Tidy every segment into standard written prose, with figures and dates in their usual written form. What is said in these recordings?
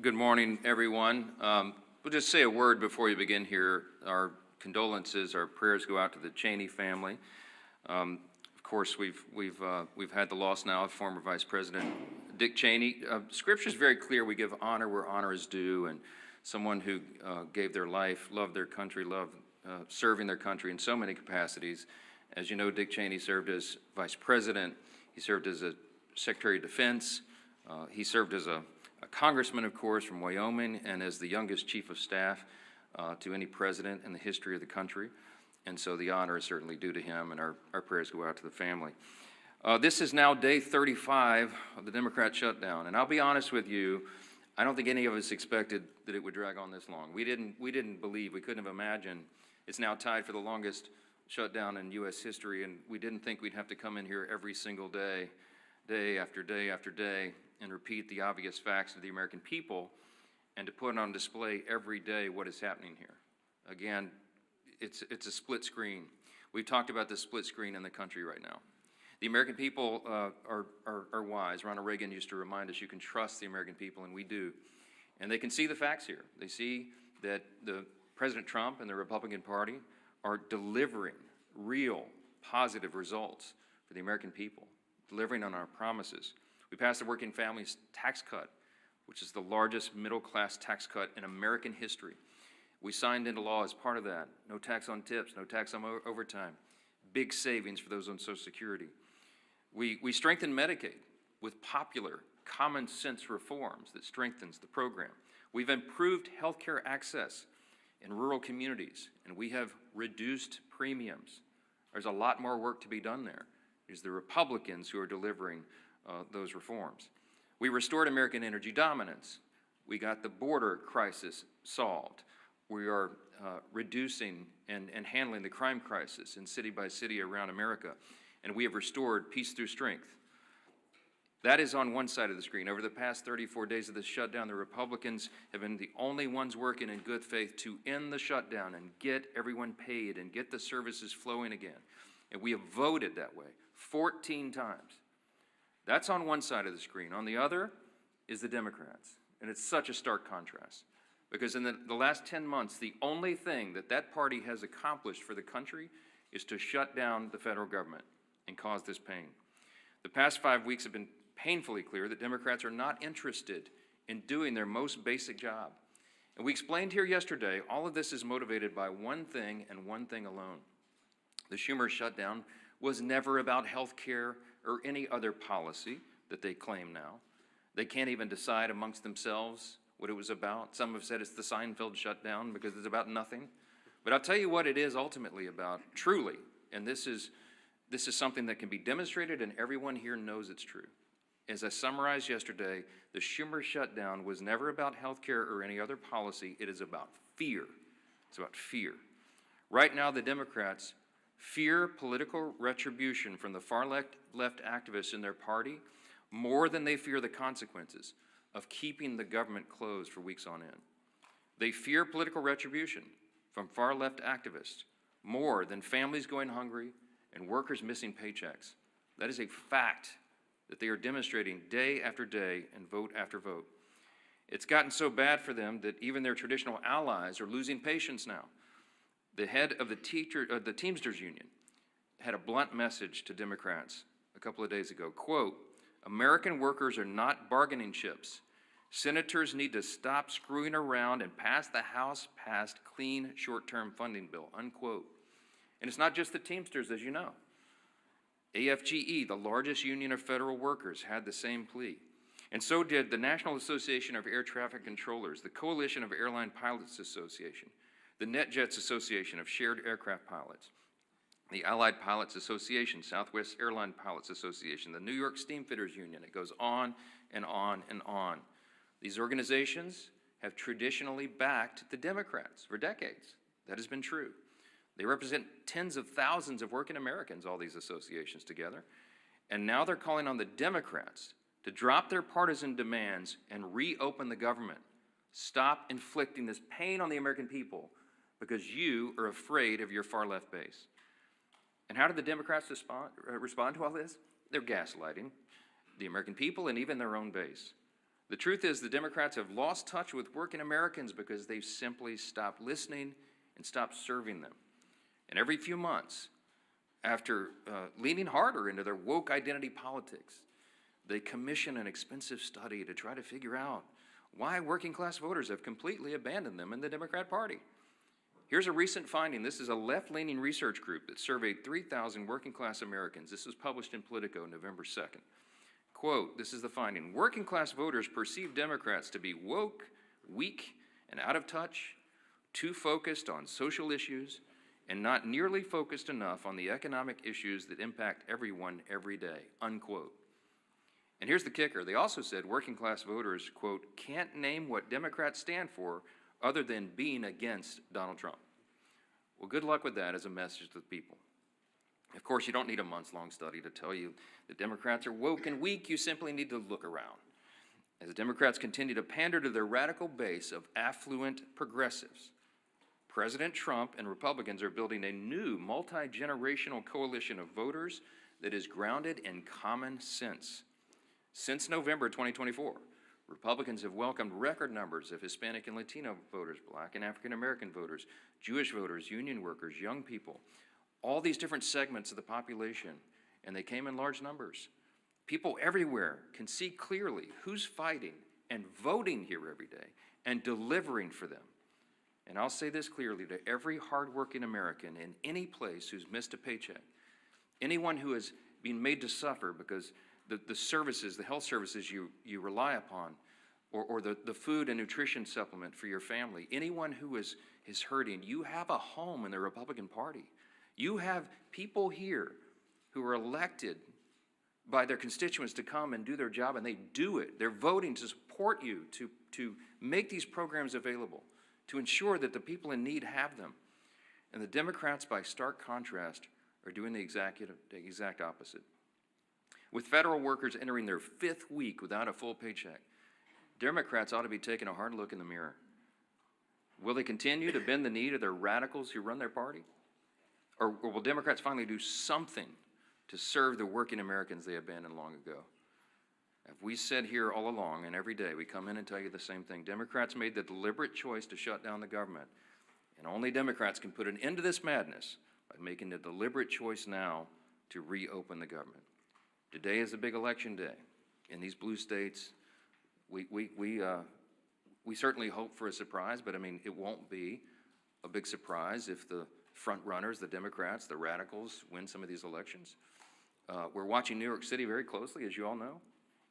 Good morning, everyone. We'll just say a word before we begin here. Our condolences, our prayers go out to the Cheney family. Of course, we've had the loss now of former Vice President Dick Cheney. Scripture is very clear. We give honor where honor is due, and someone who gave their life, loved their country, loved serving their country in so many capacities. As you know, Dick Cheney served as Vice President. He served as a Secretary of Defense. He served as a congressman, of course, from Wyoming, and as the youngest chief of staff to any president in the history of the country. And so the honor is certainly due to him, and our prayers go out to the family. This is now day 35 of the Democrat shutdown, and I'll be honest with you, I don't think any of us expected that it would drag on this long. We didn't believe, we couldn't have imagined. It's now tied for the longest shutdown in U.S. history, and we didn't think we'd have to come in here every single day, day after day after day, and repeat the obvious facts to the American people, and to put on display every day what is happening here. Again, it's a split screen. We've talked about the split screen in the country right now. The American people are wise. Ronald Reagan used to remind us you can trust the American people, and we do. And they can see the facts here. They see that President Trump and the Republican Party are delivering real positive results for the American people, delivering on our promises. We passed the Working Families Tax Cut, which is the largest middle-class tax cut in American history. We signed into law as part of that. No tax on tips, no tax on overtime. Big savings for those on Social Security. We strengthened Medicaid with popular, common-sense reforms that strengthens the program. We've improved health care access in rural communities, and we have reduced premiums. There's a lot more work to be done there. It's the Republicans who are delivering those reforms. We restored American energy dominance. We got the border crisis solved. We are reducing and handling the crime crisis in city by city around America. And we have restored peace through strength. That is on one side of the screen. Over the past 34 days of the shutdown, the Republicans have been the only ones working in good faith to end the shutdown and get everyone paid and get the services flowing again. And we have voted that way 14 times. That's on one side of the screen. On the other is the Democrats. And it's such a stark contrast. Because in the last 10 months, the only thing that party has accomplished for the country is to shut down the federal government and cause this pain. The past 5 weeks have been painfully clear that Democrats are not interested in doing their most basic job. And we explained here yesterday, all of this is motivated by one thing and one thing alone. The Schumer shutdown was never about health care or any other policy that they claim now. They can't even decide amongst themselves what it was about. Some have said it's the Seinfeld shutdown because it's about nothing. But I'll tell you what it is ultimately about, truly, and this is something that can be demonstrated and everyone here knows it's true. As I summarized yesterday, the Schumer shutdown was never about health care or any other policy. It is about fear. It's about fear. Right now, the Democrats fear political retribution from the far left activists in their party more than they fear the consequences of keeping the government closed for weeks on end. They fear political retribution from far left activists more than families going hungry and workers missing paychecks. That is a fact that they are demonstrating day after day and vote after vote. It's gotten so bad for them that even their traditional allies are losing patience now. The head of the Teamsters Union had a blunt message to Democrats a couple of days ago. Quote, "American workers are not bargaining chips. Senators need to stop screwing around and pass the House-passed clean short-term funding bill," unquote. And it's not just the Teamsters, as you know. AFGE, the largest union of federal workers, had the same plea. And so did the National Association of Air Traffic Controllers, the Coalition of Airline Pilots Association, the NetJets Association of Shared Aircraft Pilots, the Allied Pilots Association, Southwest Airline Pilots Association, the New York Steamfitters Union. It goes on and on and on. These organizations have traditionally backed the Democrats for decades. That has been true. They represent tens of thousands of working Americans, all these associations together. And now they're calling on the Democrats to drop their partisan demands and reopen the government. Stop inflicting this pain on the American people because you are afraid of your far left base. And how did the Democrats respond to all this? They're gaslighting the American people and even their own base. The truth is the Democrats have lost touch with working Americans because they've simply stopped listening and stopped serving them. And every few months, after leaning harder into their woke identity politics, they commission an expensive study to try to figure out why working class voters have completely abandoned them in the Democrat Party. Here's a recent finding. This is a left-leaning research group that surveyed 3,000 working class Americans. This was published in Politico November 2nd. Quote, this is the finding: working class voters perceive Democrats to be woke, weak, and out of touch, too focused on social issues, and not nearly focused enough on the economic issues that impact everyone every day, unquote. And here's the kicker. They also said working class voters, quote, can't name what Democrats stand for other than being against Donald Trump. Well, good luck with that as a message to the people. Of course, you don't need a months-long study to tell you that Democrats are woke and weak. You simply need to look around. As the Democrats continue to pander to their radical base of affluent progressives, President Trump and Republicans are building a new multi-generational coalition of voters that is grounded in common sense. Since November 2024, Republicans have welcomed record numbers of Hispanic and Latino voters, Black and African American voters, Jewish voters, union workers, young people, all these different segments of the population, and they came in large numbers. People everywhere can see clearly who's fighting and voting here every day and delivering for them. And I'll say this clearly to every hardworking American in any place who's missed a paycheck, anyone who has been made to suffer because the services, the health services you rely upon, or the food and nutrition supplement for your family, anyone who is hurting, you have a home in the Republican Party. You have people here who are elected by their constituents to come and do their job, and they do it. They're voting to support you, to make these programs available, to ensure that the people in need have them. And the Democrats, by stark contrast, are doing the exact opposite. With federal workers entering their 5th week without a full paycheck, Democrats ought to be taking a hard look in the mirror. Will they continue to bend the knee to their radicals who run their party? Or will Democrats finally do something to serve the working Americans they abandoned long ago? As we said here all along, and every day we come in and tell you the same thing, Democrats made the deliberate choice to shut down the government, and only Democrats can put an end to this madness by making the deliberate choice now to reopen the government. Today is a big election day. In these blue states, we certainly hope for a surprise, but I mean, it won't be a big surprise if the front runners, the Democrats, the radicals, win some of these elections. We're watching New York City very closely, as you all know,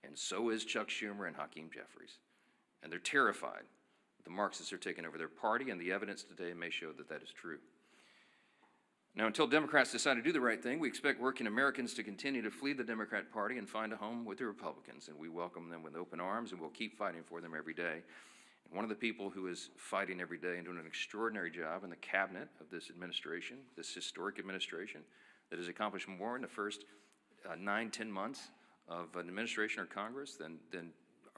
and so is Chuck Schumer and Hakeem Jeffries. And they're terrified that the Marxists are taking over their party, and the evidence today may show that that is true. Now, until Democrats decide to do the right thing, we expect working Americans to continue to flee the Democrat Party and find a home with the Republicans, and we welcome them with open arms, and we'll keep fighting for them every day. And one of the people who is fighting every day and doing an extraordinary job in the cabinet of this administration, this historic administration, that has accomplished more in the first 9-10 months of an administration or Congress than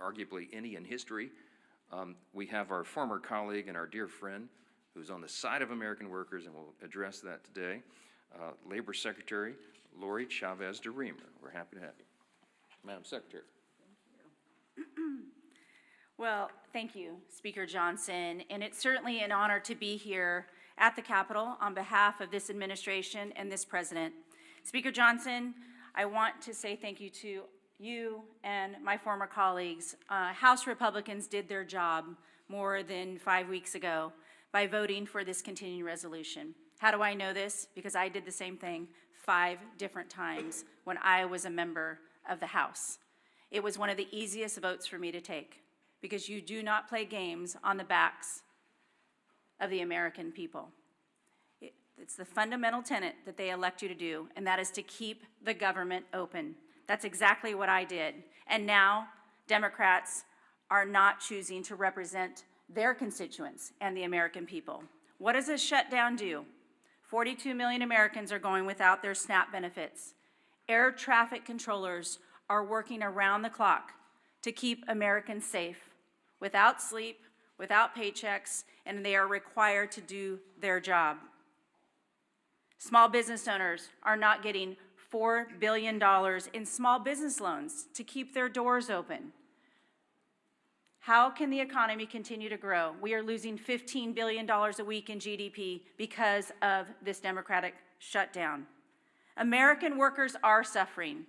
arguably any in history. We have our former colleague and our dear friend who's on the side of American workers, and we'll address that today, Labor Secretary Lori Chavez de Reamer. We're happy to have you. Madam Secretary. Thank you. Well, thank you, Speaker Johnson, and it's certainly an honor to be here at the Capitol on behalf of this administration and this president. Speaker Johnson, I want to say thank you to you and my former colleagues. House Republicans did their job more than 5 weeks ago by voting for this continuing resolution. How do I know this? Because I did the same thing 5 different times when I was a member of the House. It was one of the easiest votes for me to take because you do not play games on the backs of the American people. It's the fundamental tenet that they elect you to do, and that is to keep the government open. That's exactly what I did. And now Democrats are not choosing to represent their constituents and the American people. What does a shutdown do? 42 million Americans are going without their SNAP benefits. Air traffic controllers are working around the clock to keep Americans safe, without sleep, without paychecks, and they are required to do their job. Small business owners are not getting $4 billion in small business loans to keep their doors open. How can the economy continue to grow? We are losing $15 billion a week in GDP because of this Democratic shutdown. American workers are suffering.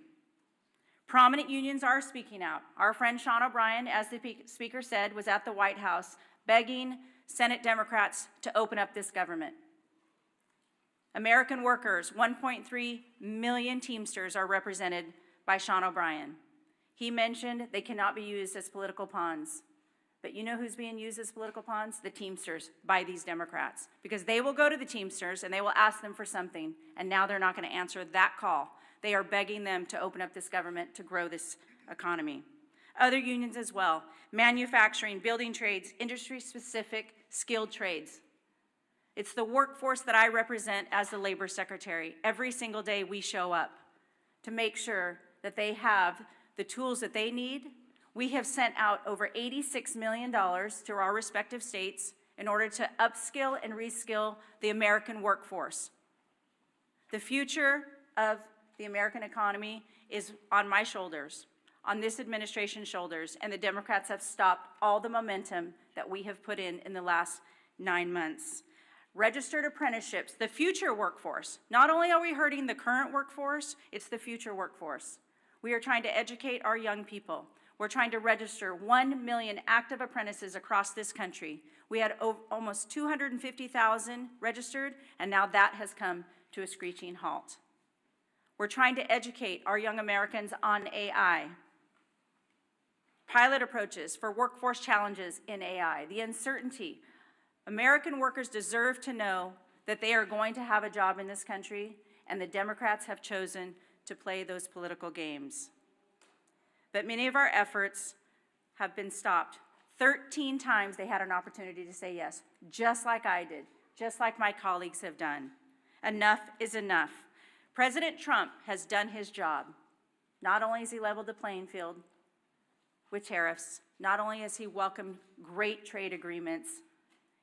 Prominent unions are speaking out. Our friend Sean O'Brien, as the speaker said, was at the White House begging Senate Democrats to open up this government. American workers, 1.3 million Teamsters are represented by Sean O'Brien. He mentioned they cannot be used as political pawns. But you know who's being used as political pawns? The Teamsters by these Democrats. Because they will go to the Teamsters and they will ask them for something, and now they're not going to answer that call. They are begging them to open up this government to grow this economy. Other unions as well, manufacturing, building trades, industry-specific skilled trades. It's the workforce that I represent as the Labor Secretary. Every single day we show up to make sure that they have the tools that they need. We have sent out over $86 million to our respective states in order to upskill and reskill the American workforce. The future of the American economy is on my shoulders, on this administration's shoulders, and the Democrats have stopped all the momentum that we have put in the last 9 months. Registered apprenticeships, the future workforce. Not only are we hurting the current workforce, it's the future workforce. We are trying to educate our young people. We're trying to register 1 million active apprentices across this country. We had almost 250,000 registered, and now that has come to a screeching halt. We're trying to educate our young Americans on AI. Pilot approaches for workforce challenges in AI, the uncertainty. American workers deserve to know that they are going to have a job in this country, and the Democrats have chosen to play those political games. But many of our efforts have been stopped. 13 times they had an opportunity to say yes, just like I did, just like my colleagues have done. Enough is enough. President Trump has done his job. Not only has he leveled the playing field with tariffs, not only has he welcomed great trade agreements,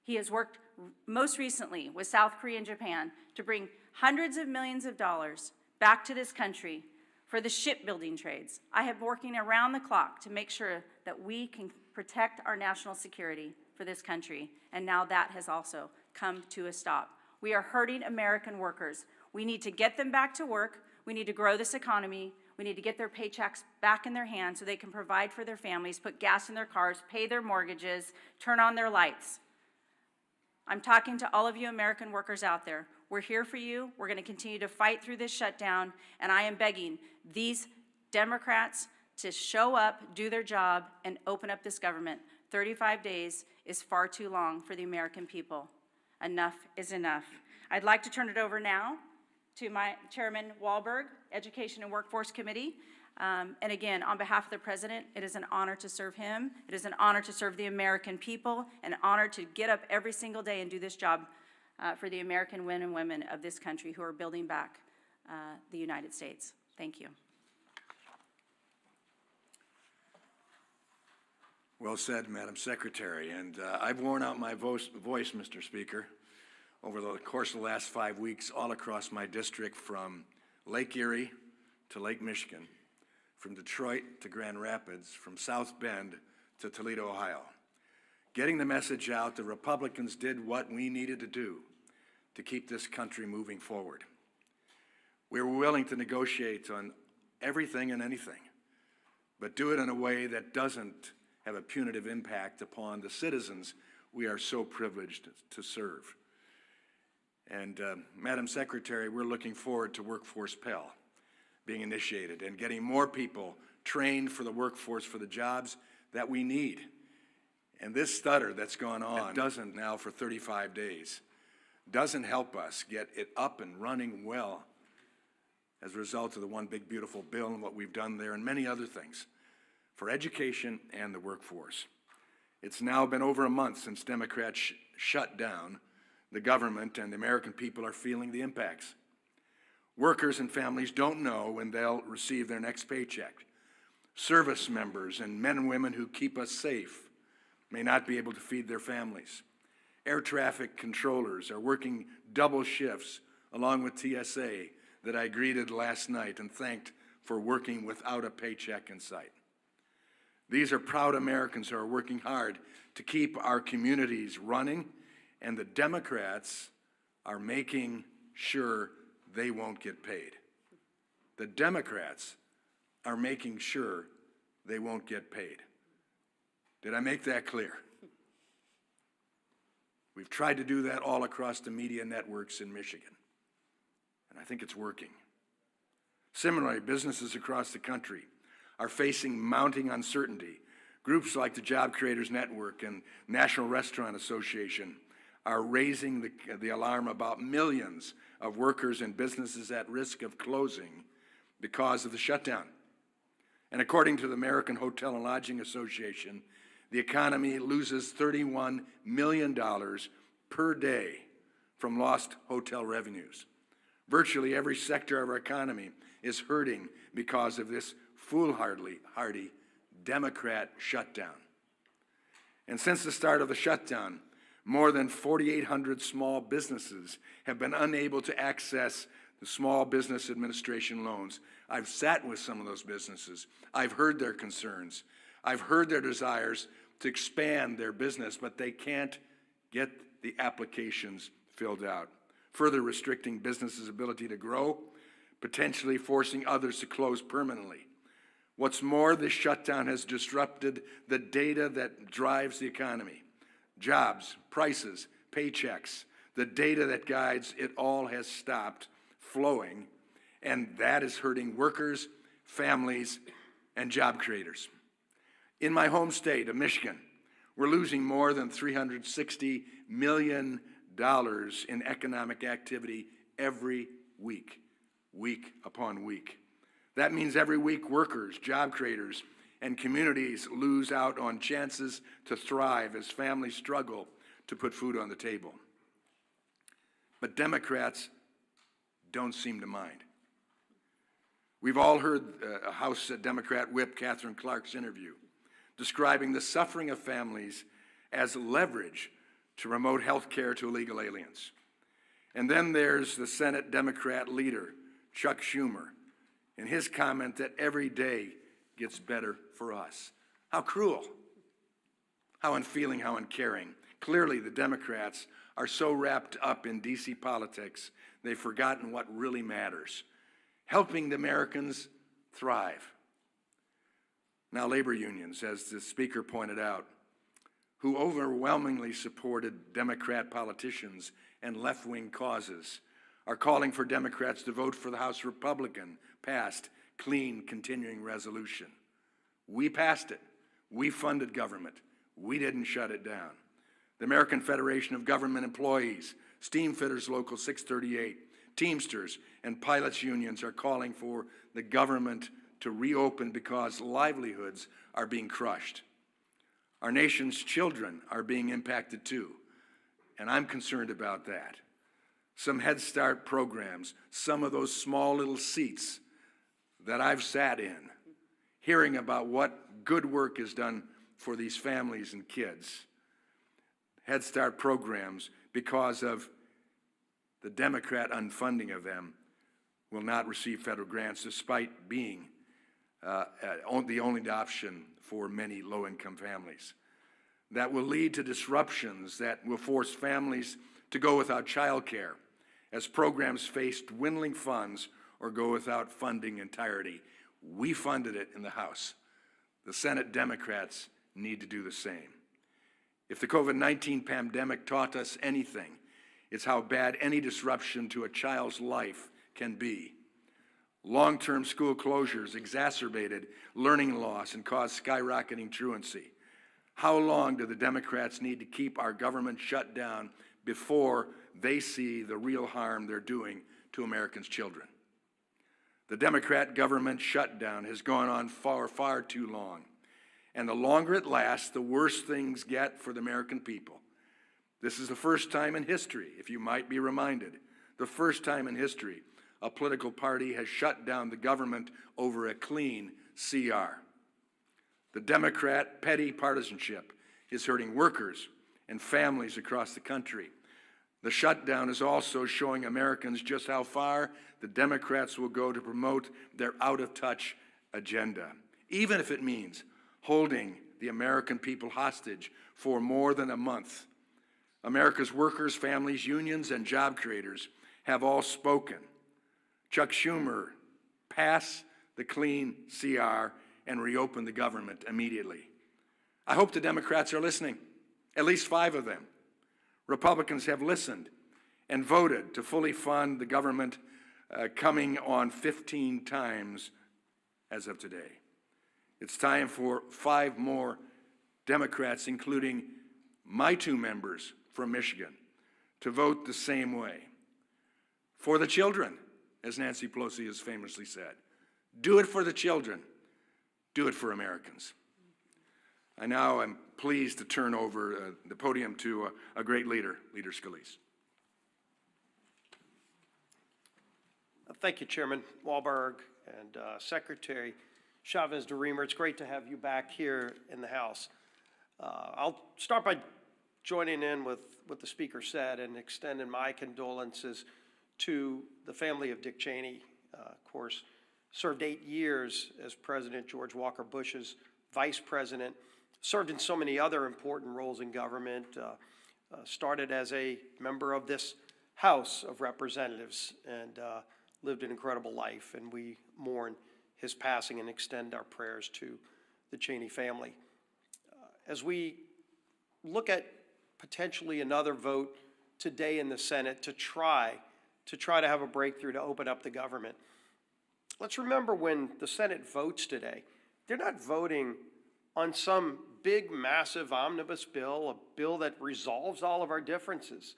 he has worked most recently with South Korea and Japan to bring hundreds of millions of dollars back to this country for the shipbuilding trades. I have been working around the clock to make sure that we can protect our national security for this country, and now that has also come to a stop. We are hurting American workers. We need to get them back to work. We need to grow this economy. We need to get their paychecks back in their hands so they can provide for their families, put gas in their cars, pay their mortgages, turn on their lights. I'm talking to all of you American workers out there. We're here for you. We're going to continue to fight through this shutdown, and I am begging these Democrats to show up, do their job, and open up this government. 35 days is far too long for the American people. Enough is enough. I'd like to turn it over now to my Chairman Wahlberg, Education and Workforce Committee. And again, on behalf of the President, it is an honor to serve him. It is an honor to serve the American people, an honor to get up every single day and do this job for the American men and women of this country who are building back the United States. Thank you. Well said, Madam Secretary. And I've worn out my voice, Mr. Speaker, over the course of the last 5 weeks all across my district from Lake Erie to Lake Michigan, from Detroit to Grand Rapids, from South Bend to Toledo, Ohio. Getting the message out, the Republicans did what we needed to do to keep this country moving forward. We were willing to negotiate on everything and anything, but do it in a way that doesn't have a punitive impact upon the citizens we are so privileged to serve. And Madam Secretary, we're looking forward to Workforce Pell being initiated and getting more people trained for the workforce for the jobs that we need. And this stutter that's gone on, doesn't now for 35 days, doesn't help us get it up and running well as a result of the One Big Beautiful Bill and what we've done there and many other things for education and the workforce. It's now been over a month since Democrats shut down the government, and the American people are feeling the impacts. Workers and families don't know when they'll receive their next paycheck. Service members and men and women who keep us safe may not be able to feed their families. Air traffic controllers are working double shifts along with TSA that I greeted last night and thanked for working without a paycheck in sight. These are proud Americans who are working hard to keep our communities running, and the Democrats are making sure they won't get paid. The Democrats are making sure they won't get paid. Did I make that clear? We've tried to do that all across the media networks in Michigan, and I think it's working. Similarly, businesses across the country are facing mounting uncertainty. Groups like the Job Creators Network and National Restaurant Association are raising the alarm about millions of workers and businesses at risk of closing because of the shutdown. And according to the American Hotel and Lodging Association, the economy loses $31 million per day from lost hotel revenues. Virtually every sector of our economy is hurting because of this foolhardy Democrat shutdown. And since the start of the shutdown, more than 4,800 small businesses have been unable to access the Small Business Administration loans. I've sat with some of those businesses. I've heard their concerns. I've heard their desires to expand their business, but they can't get the applications filled out, further restricting businesses' ability to grow, potentially forcing others to close permanently. What's more, this shutdown has disrupted the data that drives the economy. Jobs, prices, paychecks, the data that guides it all has stopped flowing, and that is hurting workers, families, and job creators. In my home state of Michigan, we're losing more than $360 million in economic activity every week, week upon week. That means every week workers, job creators, and communities lose out on chances to thrive as families struggle to put food on the table. But Democrats don't seem to mind. We've all heard House Democrat Whip Catherine Clark's interview describing the suffering of families as leverage to remote health care to illegal aliens. And then there's the Senate Democrat leader, Chuck Schumer, in his comment that every day gets better for us. How cruel, how unfeeling, how uncaring. Clearly, the Democrats are so wrapped up in DC politics, they've forgotten what really matters, helping the Americans thrive. Now, labor unions, as the speaker pointed out, who overwhelmingly supported Democrat politicians and left-wing causes, are calling for Democrats to vote for the House Republican passed clean continuing resolution. We passed it. We funded government. We didn't shut it down. The American Federation of Government Employees, Steamfitters Local 638, Teamsters, and pilots unions are calling for the government to reopen because livelihoods are being crushed. Our nation's children are being impacted too, and I'm concerned about that. Some Head Start programs, some of those small little seats that I've sat in, hearing about what good work is done for these families and kids. Head Start programs, because of the Democrat unfunding of them, will not receive federal grants despite being the only option for many low-income families. That will lead to disruptions that will force families to go without child care as programs face dwindling funds or go without funding entirety. We funded it in the House. The Senate Democrats need to do the same. If the COVID-19 pandemic taught us anything, it's how bad any disruption to a child's life can be. Long-term school closures exacerbated learning loss and caused skyrocketing truancy. How long do the Democrats need to keep our government shut down before they see the real harm they're doing to Americans' children? The Democrat government shutdown has gone on far, far too long. And the longer it lasts, the worse things get for the American people. This is the first time in history, if you might be reminded, the first time in history a political party has shut down the government over a clean CR. The Democrat petty partisanship is hurting workers and families across the country. The shutdown is also showing Americans just how far the Democrats will go to promote their out-of-touch agenda, even if it means holding the American people hostage for more than a month. America's workers, families, unions, and job creators have all spoken. Chuck Schumer, pass the clean CR and reopen the government immediately. I hope the Democrats are listening, at least 5 of them. Republicans have listened and voted to fully fund the government, coming on 15 times as of today. It's time for 5 more Democrats, including my 2 members from Michigan, to vote the same way. For the children, as Nancy Pelosi has famously said. Do it for the children. Do it for Americans. I now am pleased to turn over the podium to a great leader, Leader Scalise. Thank you, Chairman Walberg and Secretary Chavez-DeRemer. It's great to have you back here in the House. I'll start by joining in with what the Speaker said and extending my condolences to the family of Dick Cheney. Of course, served 8 years as President George Walker Bush's vice president, served in so many other important roles in government, started as a member of this House of Representatives, and lived an incredible life, and we mourn his passing and extend our prayers to the Cheney family. As we look at potentially another vote today in the Senate to try to have a breakthrough to open up the government, let's remember when the Senate votes today, they're not voting on some big, massive omnibus bill, a bill that resolves all of our differences.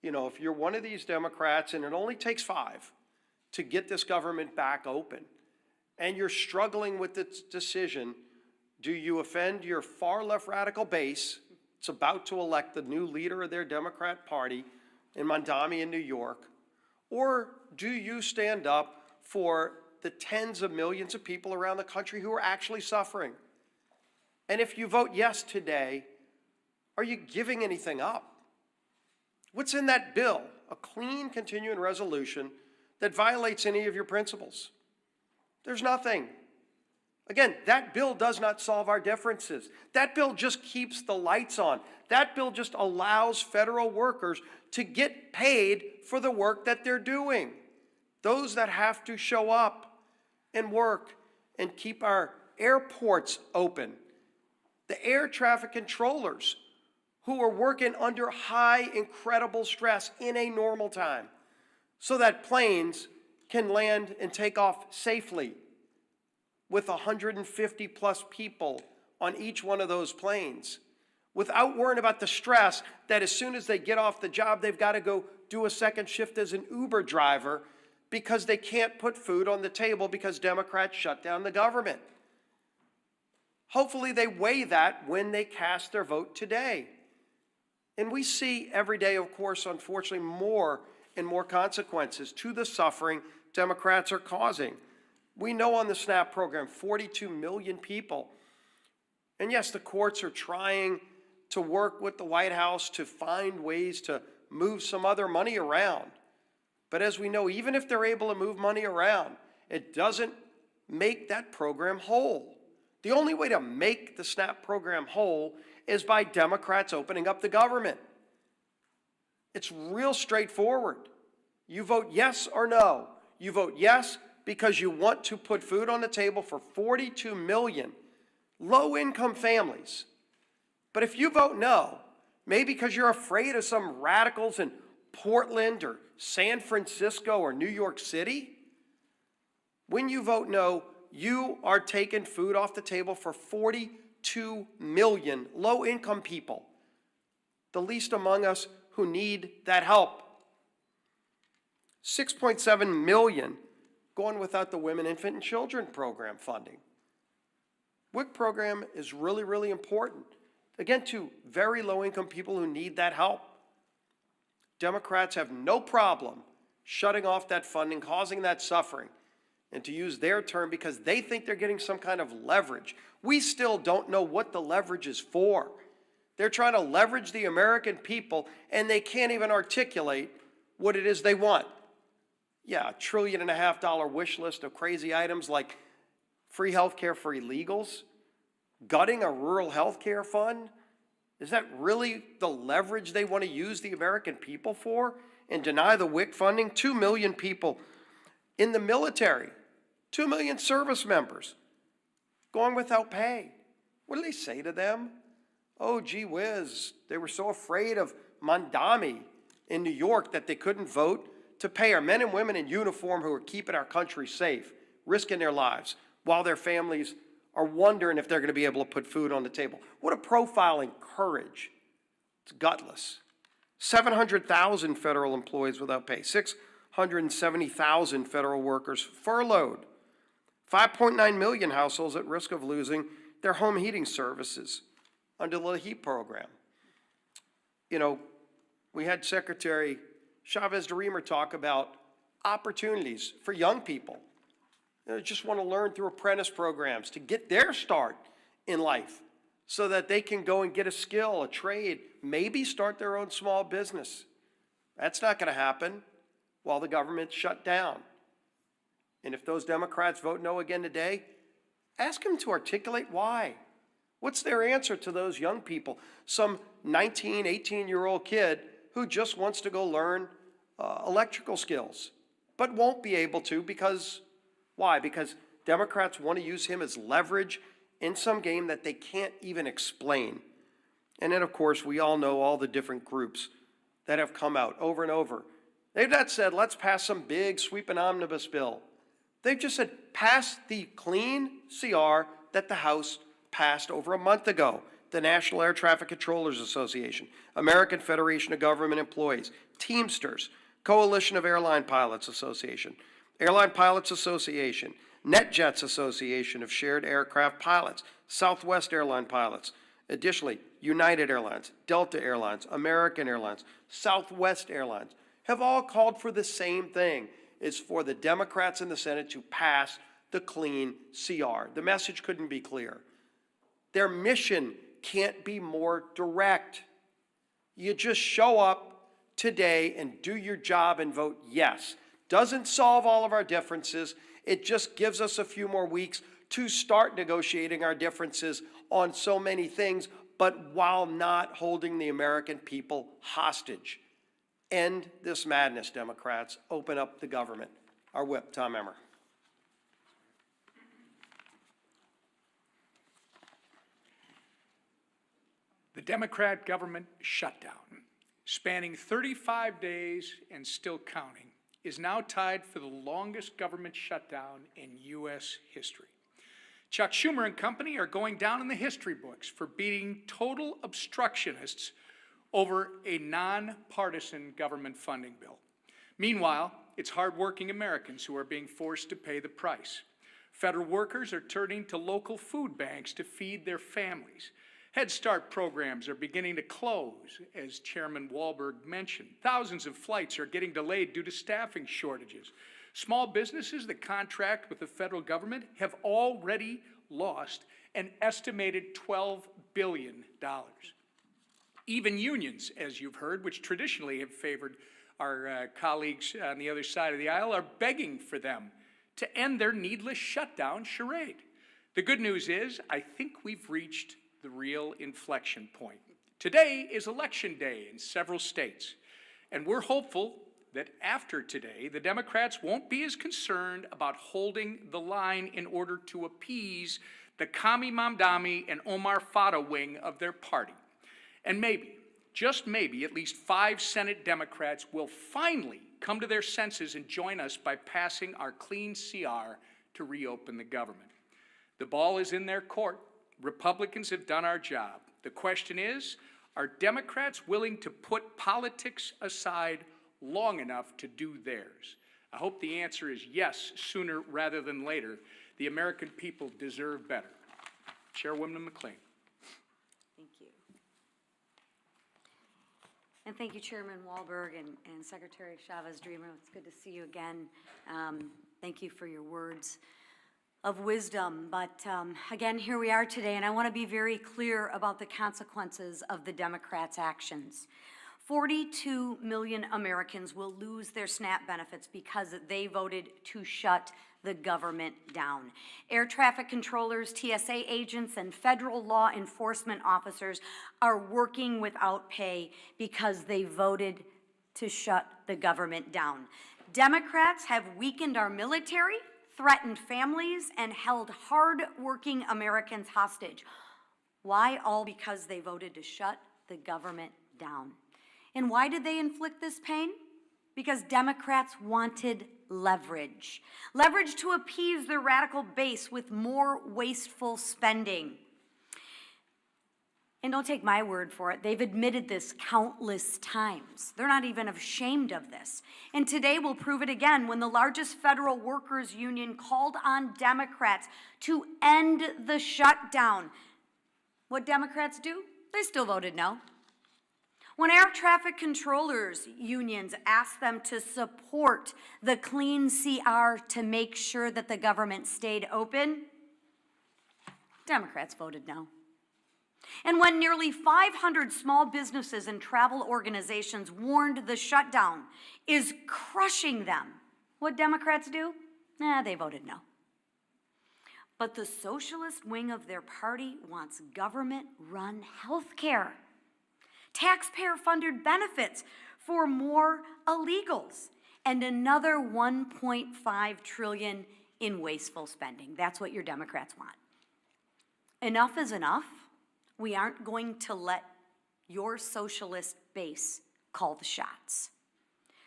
You know, if you're one of these Democrats, and it only takes 5 to get this government back open, and you're struggling with this decision, do you offend your far left radical base? It's about to elect the new leader of their Democrat Party in Mondami in New York. Or do you stand up for the tens of millions of people around the country who are actually suffering? And if you vote yes today, are you giving anything up? What's in that bill? A clean continuing resolution that violates any of your principles? There's nothing. Again, that bill does not solve our differences. That bill just keeps the lights on. That bill just allows federal workers to get paid for the work that they're doing. Those that have to show up and work and keep our airports open. The air traffic controllers who are working under high, incredible stress in a normal time so that planes can land and take off safely with 150 plus people on each one of those planes, without worrying about the stress that as soon as they get off the job, they've got to go do a second shift as an Uber driver because they can't put food on the table because Democrats shut down the government. Hopefully they weigh that when they cast their vote today. And we see every day, of course, unfortunately, more and more consequences to the suffering Democrats are causing. We know on the SNAP program, 42 million people. And yes, the courts are trying to work with the White House to find ways to move some other money around. But as we know, even if they're able to move money around, it doesn't make that program whole. The only way to make the SNAP program whole is by Democrats opening up the government. It's real straightforward. You vote yes or no. You vote yes because you want to put food on the table for 42 million low-income families. But if you vote no, maybe because you're afraid of some radicals in Portland or San Francisco or New York City, when you vote no, you are taking food off the table for 42 million low-income people, the least among us who need that help. 6.7 million going without the Women, Infant, and Children program funding. WIC program is really, really important, again, to very low-income people who need that help. Democrats have no problem shutting off that funding, causing that suffering, and to use their term, because they think they're getting some kind of leverage. We still don't know what the leverage is for. They're trying to leverage the American people, and they can't even articulate what it is they want. Yeah, $1.5 trillion wish list of crazy items like free health care for illegals. Gutting a rural health care fund? Is that really the leverage they want to use the American people for? And deny the WIC funding? 2 million people in the military, 2 million service members going without pay. What do they say to them? Oh, gee whiz, they were so afraid of Mandami in New York that they couldn't vote to pay our men and women in uniform who are keeping our country safe, risking their lives, while their families are wondering if they're going to be able to put food on the table. What a profile in courage. It's gutless. 700,000 federal employees without pay, 670,000 federal workers furloughed, 5.9 million households at risk of losing their home heating services under the HEAP program. You know, we had Secretary Chavez-DeRemer talk about opportunities for young people that just want to learn through apprentice programs to get their start in life so that they can go and get a skill, a trade, maybe start their own small business. That's not going to happen while the government's shut down. And if those Democrats vote no again today, ask them to articulate why. What's their answer to those young people? Some 19, 18-year-old kid who just wants to go learn electrical skills, but won't be able to because, why? Because Democrats want to use him as leverage in some game that they can't even explain. And then, of course, we all know all the different groups that have come out over and over. They've not said, let's pass some big sweeping omnibus bill. They've just said, pass the clean CR that the House passed over a month ago. The National Air Traffic Controllers Association, American Federation of Government Employees, Teamsters, Coalition of Airline Pilots Association, Airline Pilots Association, NetJets Association of Shared Aircraft Pilots, Southwest Airline Pilots, additionally, United Airlines, Delta Airlines, American Airlines, Southwest Airlines, have all called for the same thing, is for the Democrats in the Senate to pass the clean CR. The message couldn't be clearer. Their mission can't be more direct. You just show up today and do your job and vote yes. Doesn't solve all of our differences. It just gives us a few more weeks to start negotiating our differences on so many things, but while not holding the American people hostage. End this madness, Democrats. Open up the government. Our whip, Tom Emmer. The Democrat government shutdown, spanning 35 days and still counting, is now tied for the longest government shutdown in U.S. history. Chuck Schumer and company are going down in the history books for beating total obstructionists over a nonpartisan government funding bill. Meanwhile, it's hardworking Americans who are being forced to pay the price. Federal workers are turning to local food banks to feed their families. Head Start programs are beginning to close, as Chairman Walberg mentioned. Thousands of flights are getting delayed due to staffing shortages. Small businesses that contract with the federal government have already lost an estimated $12 billion. Even unions, as you've heard, which traditionally have favored our colleagues on the other side of the aisle, are begging for them to end their needless shutdown charade. The good news is, I think we've reached the real inflection point. Today is election day in several states, and we're hopeful that after today, the Democrats won't be as concerned about holding the line in order to appease the Kami Mamdani and Omar Fata wing of their party. And maybe, just maybe, at least 5 Senate Democrats will finally come to their senses and join us by passing our clean CR to reopen the government. The ball is in their court. Republicans have done our job. The question is, are Democrats willing to put politics aside long enough to do theirs? I hope the answer is yes, sooner rather than later. The American people deserve better. Chairwoman McLean. Thank you. And thank you, Chairman Walberg and Secretary Chavez-DeRemer. It's good to see you again. Thank you for your words of wisdom. But again, here we are today, and I want to be very clear about the consequences of the Democrats' actions. 42 million Americans will lose their SNAP benefits because they voted to shut the government down. Air traffic controllers, TSA agents, and federal law enforcement officers are working without pay because they voted to shut the government down. Democrats have weakened our military, threatened families, and held hard-working Americans hostage. Why? All because they voted to shut the government down. And why did they inflict this pain? Because Democrats wanted leverage. Leverage to appease their radical base with more wasteful spending. And don't take my word for it. They've admitted this countless times. They're not even ashamed of this. And today we'll prove it again when the largest federal workers union called on Democrats to end the shutdown. What Democrats do? They still voted no. When air traffic controllers unions asked them to support the clean CR to make sure that the government stayed open, Democrats voted no. And when nearly 500 small businesses and travel organizations warned the shutdown is crushing them, what Democrats do? They voted no. But the socialist wing of their party wants government-run health care, taxpayer-funded benefits for more illegals, and another $1.5 trillion in wasteful spending. That's what your Democrats want. Enough is enough. We aren't going to let your socialist base call the shots.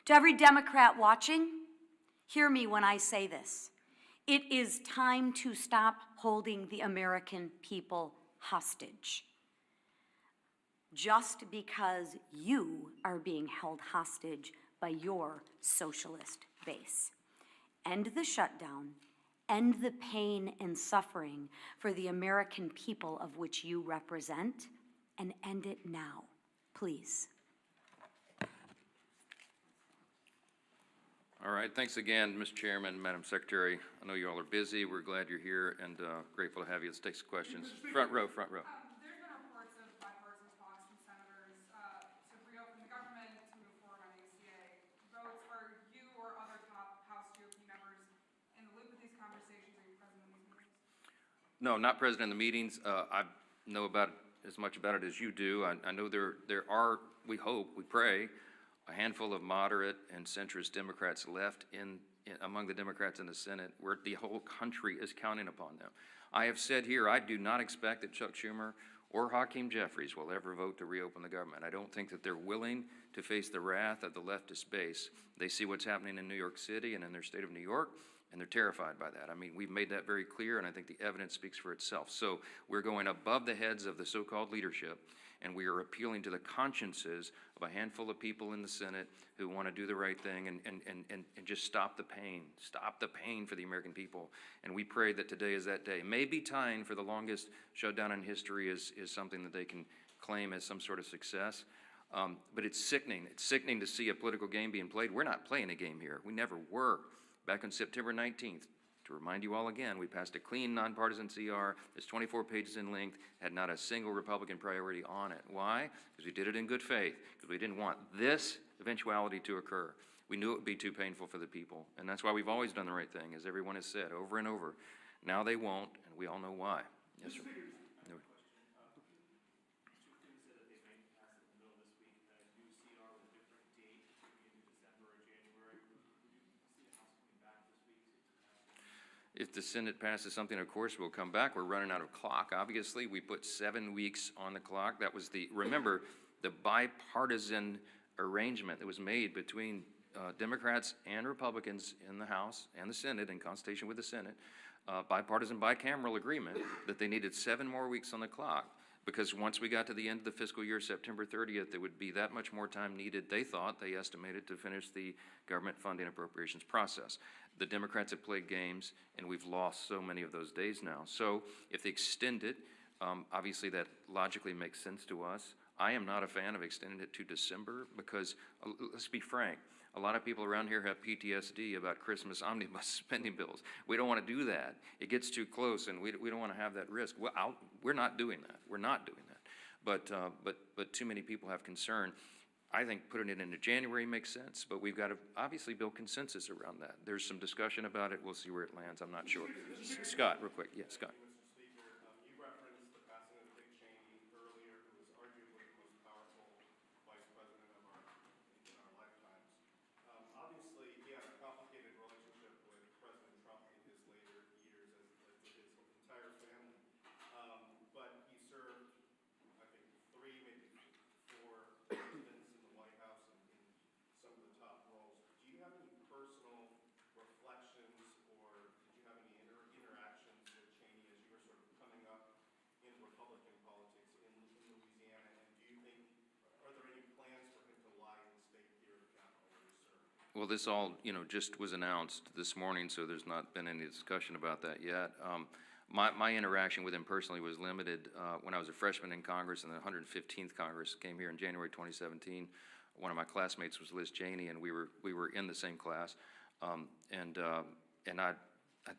To every Democrat watching, hear me when I say this. It is time to stop holding the American people hostage. Just because you are being held hostage by your socialist base. End the shutdown, end the pain and suffering for the American people of which you represent, and end it now, please. All right, thanks again, Mr. Chairman, Madam Secretary. I know you all are busy. We're glad you're here and grateful to have you. Let's take some questions. Front row, front row. There's been reports of bipartisan talks from senators to reopen the government, to move forward on ACA votes. Are you or other top House GOP members in the loop with these conversations? Are you present in these meetings? No, not present in the meetings. I know about it, as much about it as you do. I know there are, we hope, we pray, a handful of moderate and centrist Democrats left among the Democrats in the Senate, where the whole country is counting upon them. I have said here, I do not expect that Chuck Schumer or Hakeem Jeffries will ever vote to reopen the government. I don't think that they're willing to face the wrath of the leftist base. They see what's happening in New York City and in their state of New York, and they're terrified by that. I mean, we've made that very clear, and I think the evidence speaks for itself. So we're going above the heads of the so-called leadership, and we are appealing to the consciences of a handful of people in the Senate who want to do the right thing and just stop the pain for the American people. And we pray that today is that day. Maybe tying for the longest shutdown in history is something that they can claim as some sort of success. But it's sickening. It's sickening to see a political game being played. We're not playing a game here. We never were. Back on September 19th, to remind you all again, we passed a clean, nonpartisan CR that's 24 pages in length, had not a single Republican priority on it. Why? Because we did it in good faith, because we didn't want this eventuality to occur. We knew it would be too painful for the people, and that's why we've always done the right thing, as everyone has said over and over. Now they won't, and we all know why. Yes, sir. No. If the Senate passes something, of course, we'll come back. We're running out of clock, obviously. We put 7 weeks on the clock. That was remember, the bipartisan arrangement that was made between Democrats and Republicans in the House and the Senate, in consultation with the Senate, bipartisan, bicameral agreement that they needed 7 more weeks on the clock. Because once we got to the end of the fiscal year, September 30th, there would be that much more time needed, they estimated, to finish the government funding appropriations process. The Democrats have played games, and we've lost so many of those days now. So if they extend it, obviously that logically makes sense to us. I am not a fan of extending it to December because, let's be frank, a lot of people around here have PTSD about Christmas omnibus spending bills. We don't want to do that. It gets too close, and we don't want to have that risk. We're not doing that. We're not doing that. But too many people have concern. I think putting it into January makes sense, but we've got to obviously build consensus around that. There's some discussion about it. We'll see where it lands. I'm not sure. Scott, real quick. Yeah, Scott. Mr. Speaker, you referenced the passing of Dick Cheney earlier, who was arguably the most powerful vice president in our lifetimes. Obviously, he had a complicated relationship with President Trump in his later years, as did his entire family. But he served, I think, 3, maybe 4 presidents in the White House and in some of the top roles. Do you have any personal reflections, or did you have any interactions with Cheney as you were sort of coming up in Republican politics in Louisiana? And do you think, are there any plans for him to lie in state here at the Capitol where he served? Well, this all, just was announced this morning, so there's not been any discussion about that yet. My interaction with him personally was limited when I was a freshman in Congress, and the 115th Congress came here in January 2017. One of my classmates was Liz Cheney, and we were in the same class. And I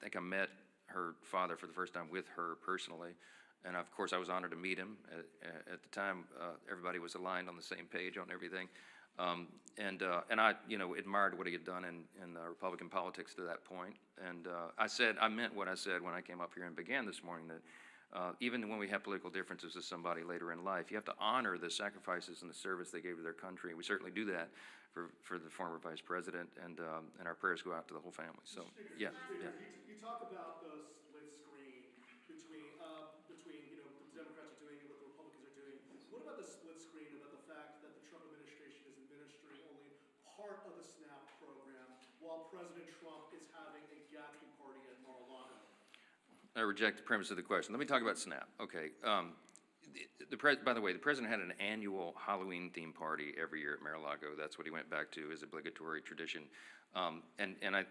think I met her father for the first time with her personally. And of course, I was honored to meet him. At the time, everybody was aligned on the same page on everything. And I, admired what he had done in Republican politics to that point. And I meant what I said when I came up here and began this morning, that even when we have political differences with somebody later in life, you have to honor the sacrifices and the service they gave to their country. And we certainly do that for the former vice president, and our prayers go out to the whole family. So, yeah. You talk about the split screen between the Democrats are doing and what the Republicans are doing. What about the split screen about the fact that the Trump administration is administering only part of the SNAP program while President Trump is having a gathering party at Mar-a-Lago? I reject the premise of the question. Let me talk about SNAP. Okay. By the way, the president had an annual Halloween theme party every year at Mar-a-Lago. That's what he went back to as obligatory tradition. And I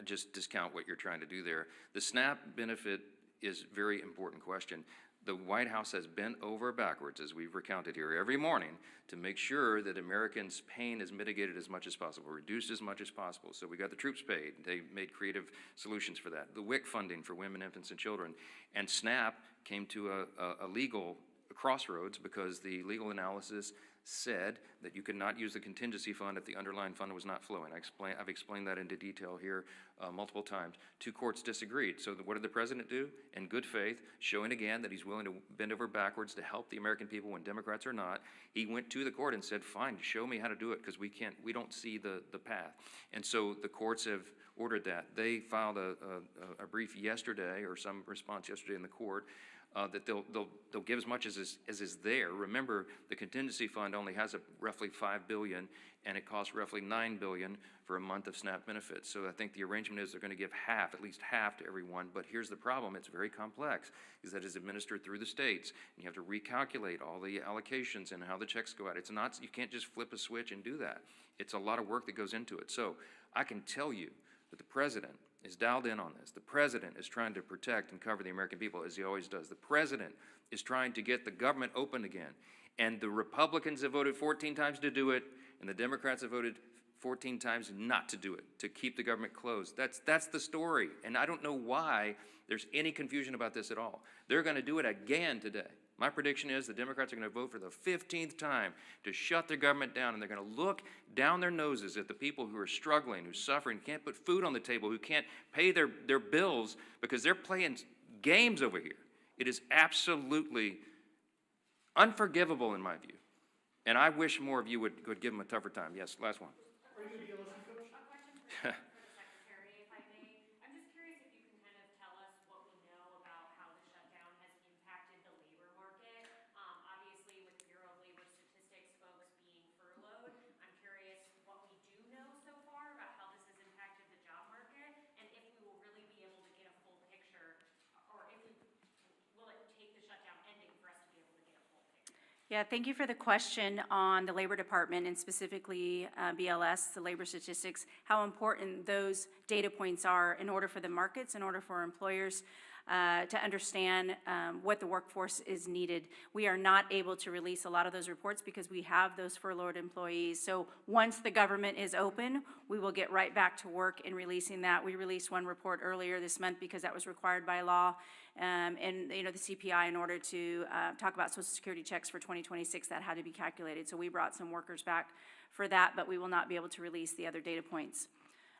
just discount what you're trying to do there. The SNAP benefit is a very important question. The White House has bent over backwards, as we've recounted here every morning, to make sure that Americans' pain is mitigated as much as possible, reduced as much as possible. So we got the troops paid. They made creative solutions for that. The WIC funding for women, infants, and children. And SNAP came to a legal crossroads because the legal analysis said that you could not use the contingency fund if the underlying fund was not flowing. I've explained that into detail here multiple times. 2 courts disagreed. So what did the president do? In good faith, showing again that he's willing to bend over backwards to help the American people when Democrats are not, he went to the court and said, fine, show me how to do it, because we don't see the path. And so the courts have ordered that. They filed a brief yesterday, or some response yesterday in the court, that they'll give as much as is there. Remember, the contingency fund only has roughly $5 billion, and it costs roughly $9 billion for a month of SNAP benefits. So I think the arrangement is they're going to give half, at least half, to everyone. But here's the problem: it's very complex, is that it's administered through the states, and you have to recalculate all the allocations and how the checks go out. It's not, you can't just flip a switch and do that. It's a lot of work that goes into it. So I can tell you that the president is dialed in on this. The president is trying to protect and cover the American people, as he always does. The president is trying to get the government open again. And the Republicans have voted 14 times to do it, and the Democrats have voted 14 times not to do it, to keep the government closed. That's the story. And I don't know why there's any confusion about this at all. They're going to do it again today. My prediction is the Democrats are going to vote for the 15th time to shut their government down, and they're going to look down their noses at the people who are struggling, who's suffering, can't put food on the table, who can't pay their bills because they're playing games over here. It is absolutely unforgivable in my view. And I wish more of you would give them a tougher time. Yes, last one. A question for the Secretary, if I may. I'm just curious if you can kind of tell us what we know about how the shutdown has impacted the labor market. Obviously, with Bureau of Labor Statistics folks being furloughed, I'm curious what we do know so far about how this has impacted the job market, and if we will really be able to get a full picture, or if we will it take the shutdown ending for us to be able to get a full picture? Yeah, thank you for the question on the Labor Department, and specifically BLS, the labor statistics, how important those data points are in order for the markets, in order for employers. to understand what the workforce is needed. We are not able to release a lot of those reports because we have those furloughed employees. So once the government is open, we will get right back to work in releasing that. We released one report earlier this month because that was required by law. And, the CPI, in order to talk about Social Security checks for 2026, that had to be calculated. So we brought some workers back for that, but we will not be able to release the other data points.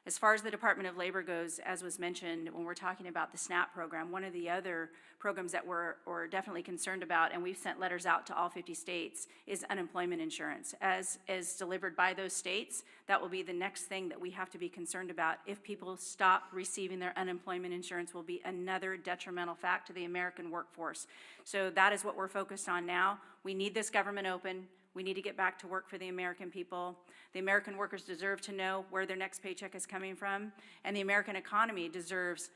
As far as the Department of Labor goes, as was mentioned, when we're talking about the SNAP program, one of the other programs that we're definitely concerned about, and we've sent letters out to all 50 states, is unemployment insurance. As delivered by those states, that will be the next thing that we have to be concerned about. If people stop receiving their unemployment insurance, will be another detrimental fact to the American workforce. So that is what we're focused on now. We need this government open. We need to get back to work for the American people. The American workers deserve to know where their next paycheck is coming from, and the American economy deserves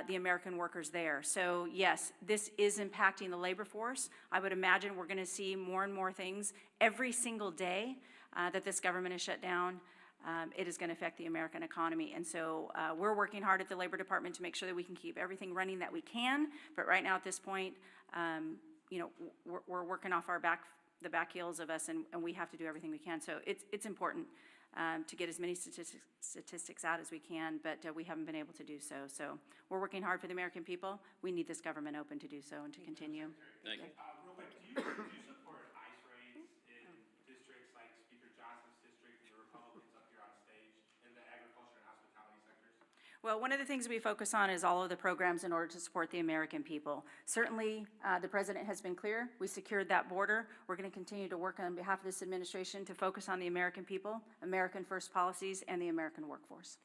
the American workers there. So yes, this is impacting the labor force. I would imagine we're going to see more and more things every single day that this government is shut down. It is going to affect the American economy. And so we're working hard at the Labor Department to make sure that we can keep everything running that we can. But right now at this point, we're working off the back heels of us, and we have to do everything we can. So it's important to get as many statistics out as we can, but we haven't been able to do so. So we're working hard for the American people. We need this government open to do so and to continue. Thank you. Real quick, do you support ICE raids in districts like Speaker Johnson's district and the Republicans up here on stage in the agriculture and hospitality sectors? Well, one of the things we focus on is all of the programs in order to support the American people. Certainly, the president has been clear. We secured that border. We're going to continue to work on behalf of this administration to focus on the American people, American first policies, and the American workforce.